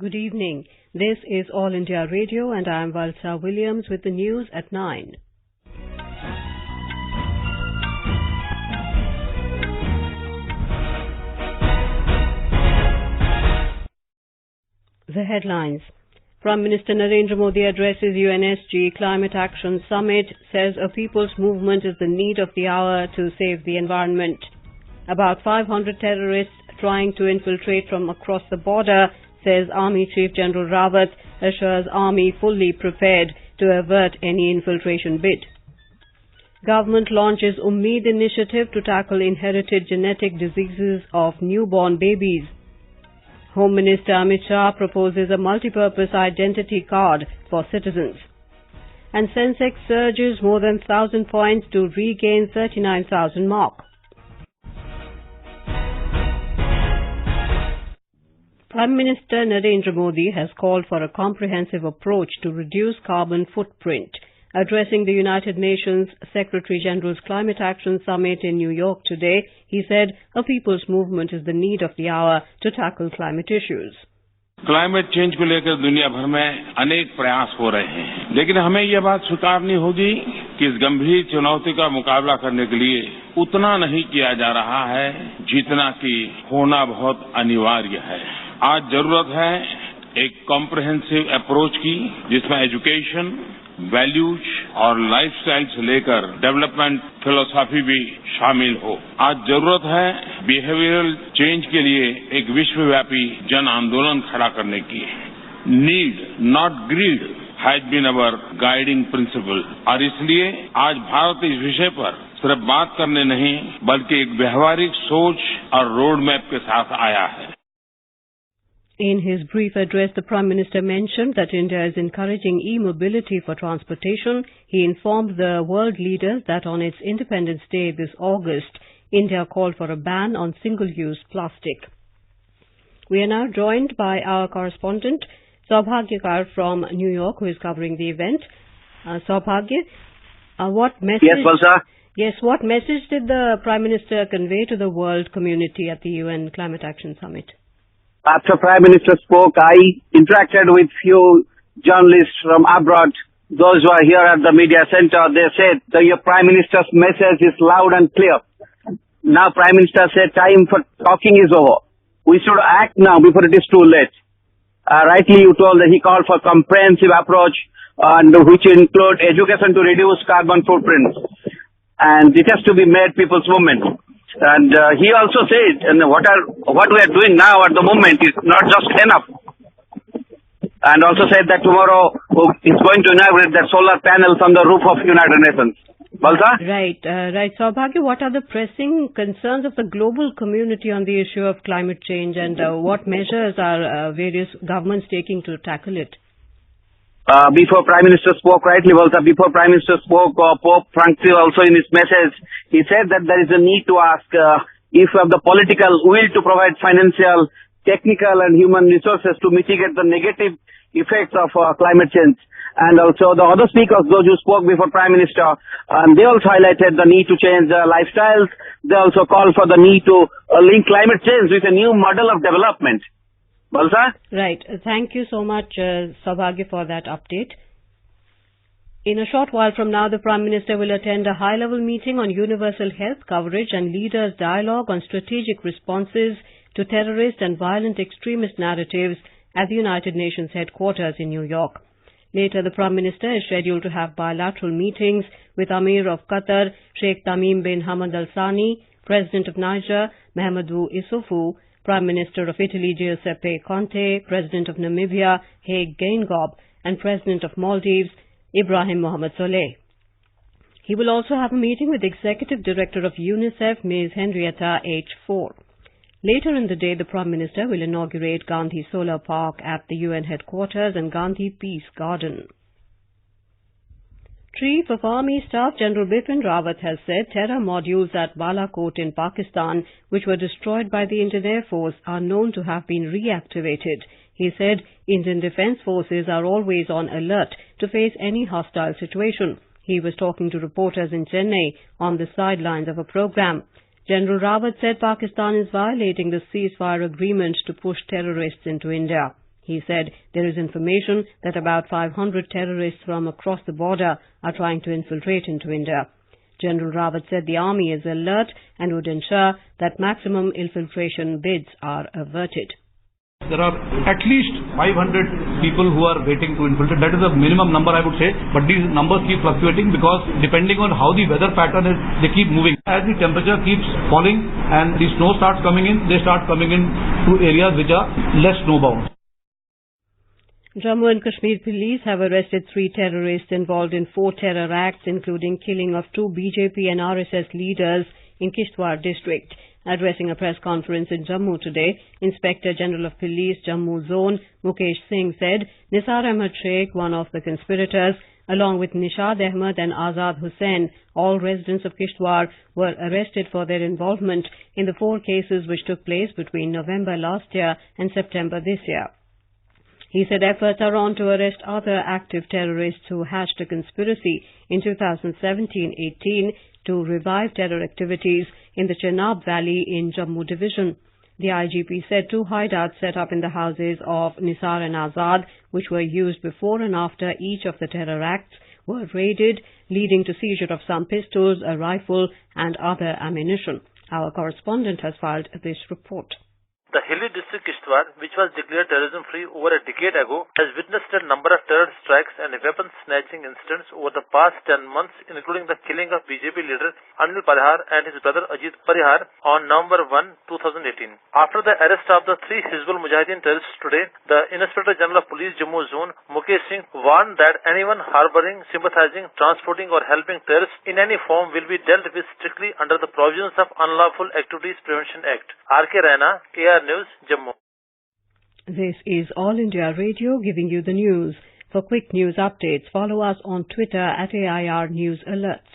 Good evening. This is All India Radio and I am Valsa Williams with the news at 9. The headlines. Prime Minister Narendra Modi addresses UNSG Climate Action Summit, says a people's movement is the need of the hour to save the environment. About 500 terrorists trying to infiltrate from across the border, says Army Chief General Rawat, assures Army fully prepared to avert any infiltration bid. Government launches Ummeed initiative to tackle inherited genetic diseases of newborn babies. Home Minister Amit Shah proposes a multipurpose identity card for citizens. And Sensex surges more than 1,000 points to regain 39,000 mark. Prime Minister Narendra Modi has called for a comprehensive approach to reduce carbon footprint. Addressing the United Nations Secretary-General's Climate Action Summit in New York today, he said a people's movement is the need of the hour to tackle climate issues. Climate change को लेकर दुनिया भर में अनेक प्रयास हो रहे हैं, लेकिन हमें यह बात स्वीकारनी होगी कि इस गंभीर चुनौती का मुकाबला करने के लिए उतना नहीं किया जा रहा है जितना कि होना बहुत अनिवार्य है। आज जरूरत है एक कॉम्प्रिहेंसिव अप्रोच की, जिसमें एजुकेशन, वैल्यूज और लाइफस्टाइल से लेकर डेवलपमेंट फिलॉसफी भी शामिल हो। आज जरूरत है बिहेवियरल चेंज के लिए एक विश्वव्यापी जन आंदोलन खड़ा करने की। Need not greed has been our guiding principle, और इसलिए आज भारत इस विषय पर सिर्फ बात करने नहीं बल्कि एक व्यवहारिक सोच और रोड मैप के साथ आया है। In his brief address, the Prime Minister mentioned that India is encouraging e-mobility for transportation. He informed the world leaders that on its Independence Day this August, India called for a ban on single-use plastic. We are now joined by our correspondent, Saubhagyakar from New York, who is covering the event. Saubhagya, what message? Yes, Valsa. Yes, what message did the Prime Minister convey to the world community at the UN Climate Action Summit? After Prime Minister spoke, I interacted with few journalists from abroad. Those who are here at the media center, they said that your Prime Minister's message is loud and clear. Now Prime Minister said time for talking is over. We should act now before it is too late. Rightly you told that he called for comprehensive approach, and which include education to reduce carbon footprints. And it has to be made people's movement. And he also said, and what we are doing now at the moment is not just enough. And also said that tomorrow he's going to inaugurate that solar panels on the roof of United Nations. Balsa? Right. Saubhagya, what are the pressing concerns of the global community on the issue of climate change, and what measures are various governments taking to tackle it? Before Prime Minister spoke, rightly, Valsa, before Prime Minister spoke, Pope Francis also in his message, he said that there is a need to ask if we have the political will to provide financial, technical and human resources to mitigate the negative effects of climate change. And also the other speakers, those who spoke before Prime Minister, they also highlighted the need to change lifestyles. They also called for the need to link climate change with a new model of development. Balsa? Right. Thank you so much, Saubhagya, for that update. In a short while from now, the Prime Minister will attend a high-level meeting on universal health coverage and leaders' dialogue on strategic responses to terrorist and violent extremist narratives at the United Nations headquarters in New York. Later, the Prime Minister is scheduled to have bilateral meetings with Amir of Qatar, Sheikh Tamim bin Hamad Al Thani, President of Niger, Mahamadou Issoufou, Prime Minister of Italy Giuseppe Conte, President of Namibia Haig Geingob, and President of Maldives Ibrahim Mohamed Soleh. He will also have a meeting with Executive Director of UNICEF Ms. Henrietta H. Fore. Later in the day, the Prime Minister will inaugurate Gandhi Solar Park at the UN headquarters and Gandhi Peace Garden. Chief of Army Staff General Bipin Rawat has said terror modules at Balakot in Pakistan, which were destroyed by the Indian Air Force, are known to have been reactivated. He said Indian Defence Forces are always on alert to face any hostile situation. He was talking to reporters in Chennai on the sidelines of a program. General Rawat said Pakistan is violating the ceasefire agreement to push terrorists into India. He said there is information that about 500 terrorists from across the border are trying to infiltrate into India. General Rawat said the army is alert and would ensure that maximum infiltration bids are averted. There are at least 500 people who are waiting to infiltrate. That is the minimum number, I would say. But these numbers keep fluctuating because depending on how the weather pattern is, they keep moving. As the temperature keeps falling and the snow starts coming in, they start coming in to areas which are less snowbound. Jammu and Kashmir police have arrested 3 terrorists involved in 4 terror acts, including killing of 2 BJP and RSS leaders in Kishtwar district. Addressing a press conference in Jammu today, Inspector General of Police Jammu Zone Mukesh Singh said Nisar Ahmed Sheikh, one of the conspirators, along with Nishad Ahmed and Azad Hussain, all residents of Kishtwar, were arrested for their involvement in the 4 cases which took place between November last year and September this year. He said efforts are on to arrest other active terrorists who hatched a conspiracy in 2017-18 to revive terror activities in the Chenab Valley in Jammu Division. The IGP said 2 hideouts set up in the houses of Nisar and Azad, which were used before and after each of the terror acts, were raided, leading to seizure of some pistols, a rifle and other ammunition. Our correspondent has filed this report. The hilly district Kishtwar, which was declared terrorism-free over a decade ago, has witnessed a number of terror strikes and weapons snatching incidents over the past 10 months, including the killing of BJP leader Anil Parihar and his brother Ajit Parihar on November 1, 2018. After the arrest of the 3 Hizbul Mujahideen terrorists today, the Inspector General of Police Jammu Zone, Mukesh Singh, warned that anyone harboring, sympathizing, transporting or helping terrorists in any form will be dealt with strictly under the provisions of Unlawful Activities Prevention Act. R.K. Raina, AR News, Jammu. This is All India Radio giving you the news. For quick news updates, follow us on Twitter at AIR News Alerts.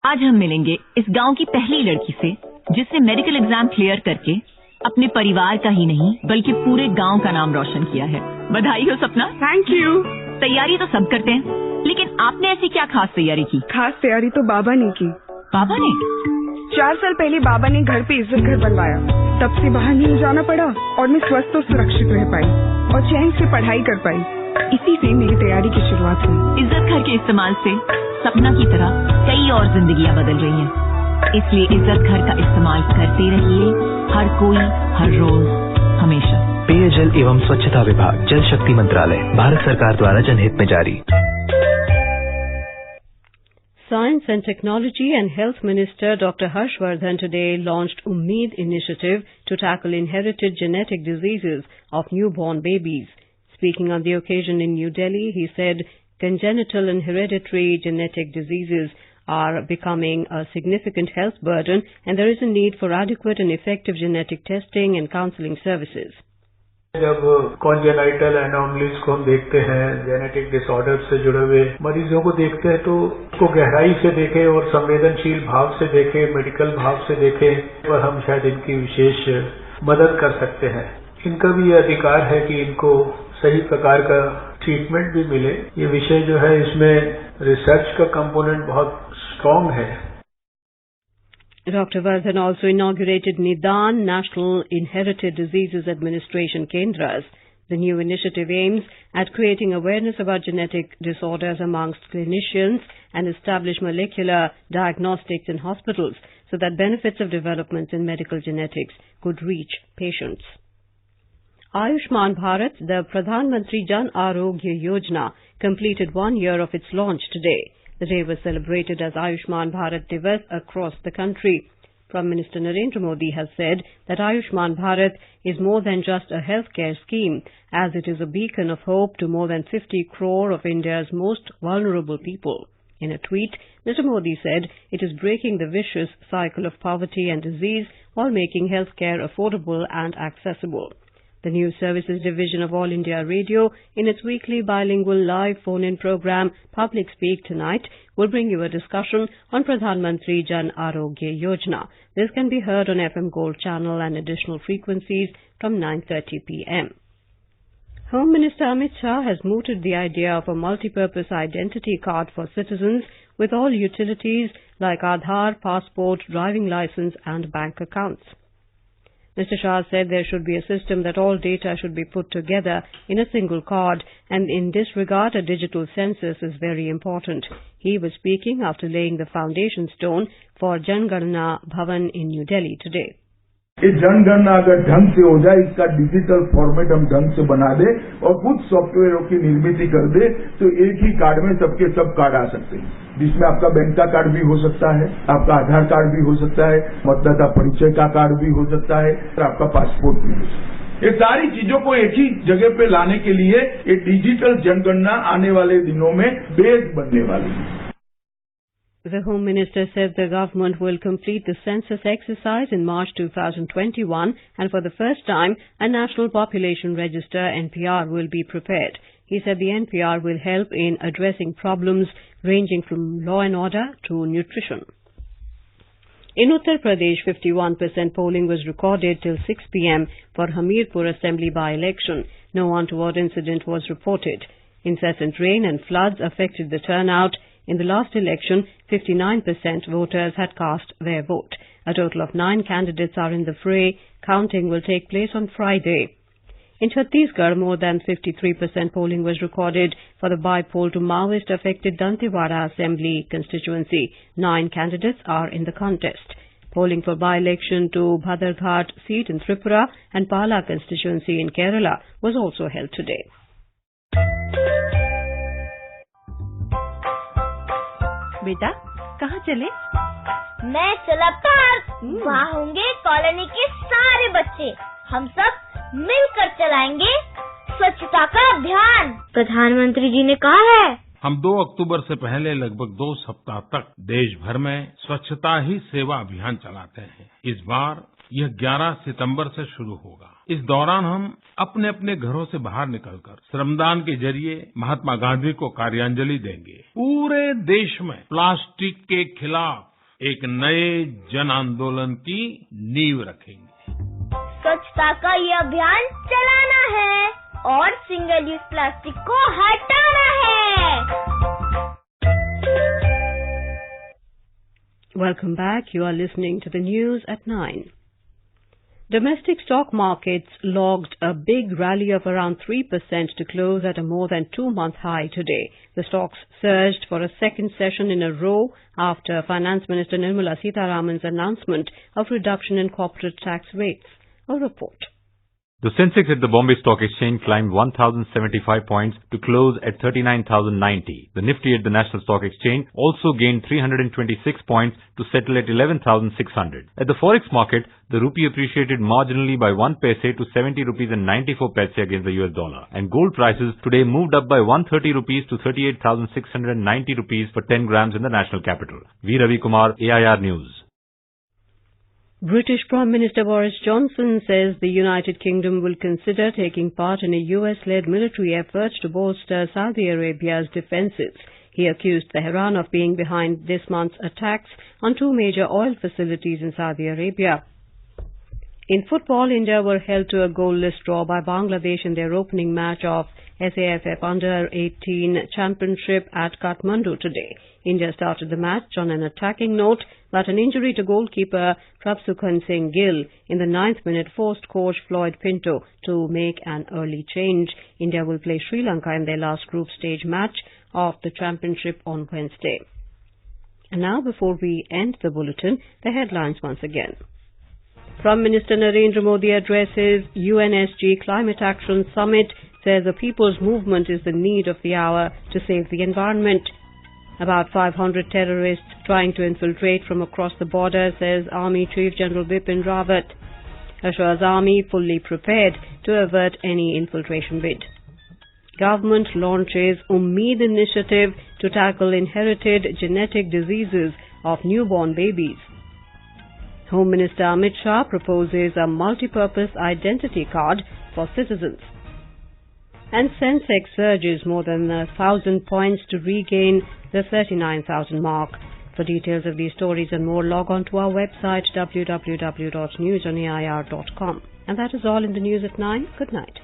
आज हम मिलेंगे इस गांव की पहली लड़की से जिसने मेडिकल एग्जाम क्लियर करके अपने परिवार का ही नहीं बल्कि पूरे गांव का नाम रोशन किया है। बधाई हो सपना। Thank you. तैयारी तो सब करते हैं, लेकिन आपने ऐसी क्या खास तैयारी की? खास तैयारी तो बाबा ने की। बाबा ने? 4 साल पहले बाबा ने घर पे इज्जत घर बनवाया, तब से बाहर नहीं जाना पड़ा और मैं स्वस्थ और सुरक्षित रह पाई और चैन से पढ़ाई कर पाई। इसी से मेरी तैयारी की शुरुआत हुई। इज्जत घर के इस्तेमाल से सपना की तरह कई और जिंदगियां बदल रही हैं। इसलिए इज्जत घर का इस्तेमाल करते रहिए, हर कोई, हर रोज, हमेशा। पेयजल एवं स्वच्छता विभाग, जल शक्ति मंत्रालय, भारत सरकार द्वारा जनहित में जारी। Science and Technology and Health Minister Dr. Harshvardhan today launched Ummeed initiative to tackle inherited genetic diseases of newborn babies. Speaking on the occasion in New Delhi, he said congenital and hereditary genetic diseases are becoming a significant health burden and there is a need for adequate and effective genetic testing and counseling services. जब congenital anomalies को हम देखते हैं, genetic disorder से जुड़े हुए मरीजों को देखते हैं तो उसको गहराई से देखें और संवेदनशील भाव से देखें, मेडिकल भाव से देखें और हम शायद इनकी विशेष मदद कर सकते हैं। इनका भी ये अधिकार है कि इनको सही प्रकार का ट्रीटमेंट भी मिले। ये विषय जो है इसमें रिसर्च का कंपोनेंट बहुत स्ट्रांग है। Dr. Vardhan also inaugurated Nidan National Inherited Diseases Administration Kendras. The new initiative aims at creating awareness about genetic disorders amongst clinicians and establish molecular diagnostics in hospitals so that benefits of developments in medical genetics could reach patients. Ayushman Bharat, the Pradhan Mantri Jan Arogya Yojana, completed 1 year of its launch today. The day was celebrated as Ayushman Bharat Divas across the country. Prime Minister Narendra Modi has said that Ayushman Bharat is more than just a healthcare scheme, as it is a beacon of hope to more than 50 crore of India's most vulnerable people. In a tweet, Mr. Modi said it is breaking the vicious cycle of poverty and disease while making healthcare affordable and accessible. The News Services Division of All India Radio, in its weekly bilingual live phone-in program Public Speak Tonight, will bring you a discussion on Pradhan Mantri Jan Arogya Yojana. This can be heard on FM Gold channel and additional frequencies from 9:30 p.m. Home Minister Amit Shah has mooted the idea of a multipurpose identity card for citizens with all utilities like Aadhaar, passport, driving license and bank accounts. Mr. Shah said there should be a system that all data should be put together in a single card, and in this regard a digital census is very important. He was speaking after laying the foundation stone for Janganna Bhavan in New Delhi today. ये जनगणना अगर ढंग से हो जाए, इसका digital format हम ढंग से बना दे और कुछ सॉफ्टवेयरों की निर्मित कर दे, तो एक ही कार्ड में सबके सब कार्ड आ सकते हैं, जिसमें आपका बैंक का कार्ड भी हो सकता है, आपका आधार कार्ड भी हो सकता है, मतदाता परिचय का कार्ड भी हो सकता है और आपका पासपोर्ट भी हो सकता है। ये सारी चीजों को एक ही जगह पे लाने के लिए ये डिजिटल जनगणना आने वाले दिनों में बेस बनने वाली है। The Home Minister said the government will complete the census exercise in March 2021 and for the first time a National Population Register NPR will be prepared. He said the NPR will help in addressing problems ranging from law and order to nutrition. In Uttar Pradesh, 51% polling was recorded till 6 p.m. for Hamirpur Assembly by-election. No untoward incident was reported. Incessant rain and floods affected the turnout. In the last election, 59% voters had cast their vote. A total of 9 candidates are in the fray. Counting will take place on Friday. In Chhattisgarh, more than 53% polling was recorded for the by-poll to Maoist-affected Dantewada Assembly constituency. 9 candidates are in the contest. Polling for by-election to Bhadarghat seat in Tripura and Pala constituency in Kerala was also held today. बेटा कहाँ चले? मैं चला park. वहाँ होंगे colony के सारे बच्चे। हम सब मिलकर चलाएंगे स्वच्छता का अभियान। प्रधानमंत्री जी ने कहा है हम 2 अक्टूबर से पहले लगभग 2 सप्ताह तक देश भर में स्वच्छता ही सेवा अभियान चलाते हैं। इस बार यह 11 सितंबर से शुरू होगा। इस दौरान हम अपने अपने घरों से बाहर निकलकर श्रमदान के जरिए महात्मा गांधी को कार्यांजलि देंगे। पूरे देश में प्लास्टिक के खिलाफ एक नए जन आंदोलन की नींव रखेंगे। स्वच्छता का ये अभियान चलाना है और सिंगल यूज प्लास्टिक को हटाना है। Welcome back. You are listening to the news at 9. Domestic stock markets logged a big rally of around 3% to close at a more than 2-month high today. The stocks surged for a second session in a row after Finance Minister Nirmala Sitharaman's announcement of reduction in corporate tax rates. A report. The Sensex at the Bombay Stock Exchange climbed 1,075 points to close at 39,090. The Nifty at the National Stock Exchange also gained 326 points to settle at 11,600. At the Forex market, the rupee appreciated marginally by 1 paise to 70 rupees and 94 paise against the US dollar. And gold prices today moved up by 130 rupees to 38,690 rupees for 10 grams in the national capital. V. Ravi Kumar, AIR News. British Prime Minister Boris Johnson says the United Kingdom will consider taking part in a US-led military effort to bolster Saudi Arabia's defences. He accused Tehran of being behind this month's attacks on 2 major oil facilities in Saudi Arabia. In football, India were held to a goalless draw by Bangladesh in their opening match of SAFF Under-18 Championship at Kathmandu today. India started the match on an attacking note, but an injury to goalkeeper Prabsukhan Singh Gill in the 9th minute forced coach Floyd Pinto to make an early change. India will play Sri Lanka in their last group stage match of the championship on Wednesday. And now, before we end the bulletin, the headlines once again. Prime Minister Narendra Modi addresses UNSG Climate Action Summit, says the people's movement is the need of the hour to save the environment. About 500 terrorists trying to infiltrate from across the border, says Army Chief General Bipin Rawat. Assures Army fully prepared to avert any infiltration bid. Government launches Ummeed initiative to tackle inherited genetic diseases of newborn babies. Home Minister Amit Shah proposes a multipurpose identity card for citizens. And Sensex surges more than 1,000 points to regain the 39,000 mark. For details of these stories and more, log on to our website www.newsonair.com. And that is all in the news at 9. Good night.